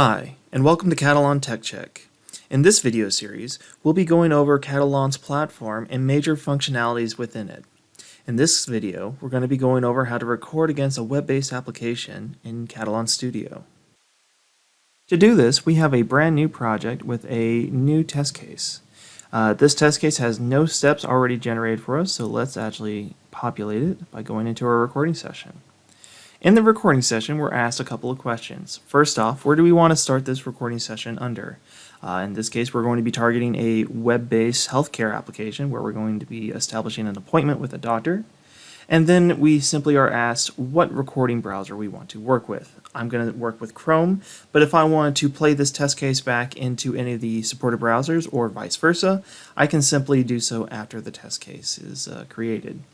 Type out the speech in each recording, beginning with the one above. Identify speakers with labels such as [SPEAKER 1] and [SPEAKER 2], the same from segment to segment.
[SPEAKER 1] Hi, and welcome to Katalon Tech Check. In this video series, we'll be going over Katalon's platform and major functionalities within it. In this video, we're going to be going over how to record against a web-based application in Katalon Studio. To do this, we have a brand new project with a new test case. This test case has no steps already generated for us, so let's actually populate it by going into our recording session. In the recording session, we're asked a couple of questions. First off, where do we want to start this recording session under? In this case, we're going to be targeting a web-based healthcare application where we're going to be establishing an appointment with a doctor. And then we simply are asked what recording browser we want to work with. I'm going to work with Chrome, but if I wanted to play this test case back into any of the supported browsers or vice versa, I can simply do so after the test case is created.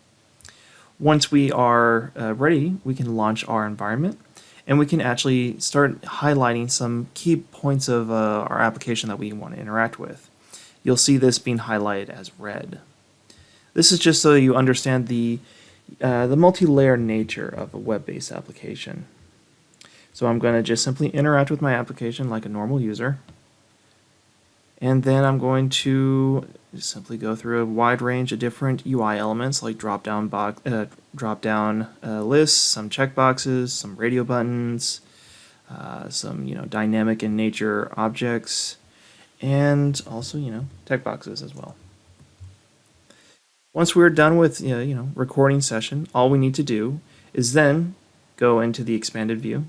[SPEAKER 1] Once we are ready, we can launch our environment and we can actually start highlighting some key points of our application that we want to interact with. You'll see this being highlighted as red. This is just so you understand the multi-layer nature of a web-based application. So I'm going to just simply interact with my application like a normal user. And then I'm going to simply go through a wide range of different UI elements like drop-down lists, some checkboxes, some radio buttons, some dynamic in nature objects, and also text boxes as well. Once we're done with recording session, all we need to do is then go into the expanded view.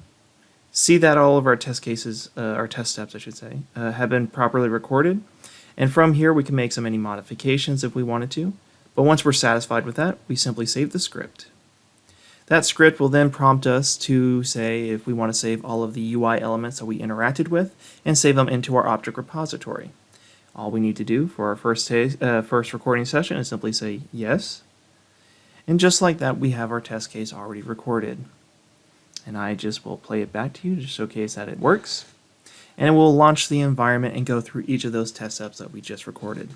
[SPEAKER 1] See that all of our test cases, our test steps I should say, have been properly recorded. And from here we can make so many modifications if we wanted to. But once we're satisfied with that, we simply save the script. That script will then prompt us to say if we want to save all of the UI elements that we interacted with and save them into our object repository. All we need to do for our first recording session is simply say yes. And just like that, we have our test case already recorded. And I just will play it back to you to showcase that it works. And we'll launch the environment and go through each of those test steps that we just recorded.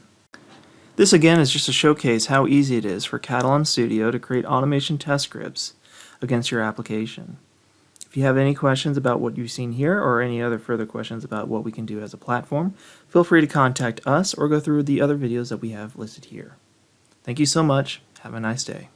[SPEAKER 1] This again is just to showcase how easy it is for Katalon Studio to create automation test scripts against your application. If you have any questions about what you've seen here or any other further questions about what we can do as a platform, feel free to contact us or go through the other videos that we have listed here. Thank you so much. Have a nice day.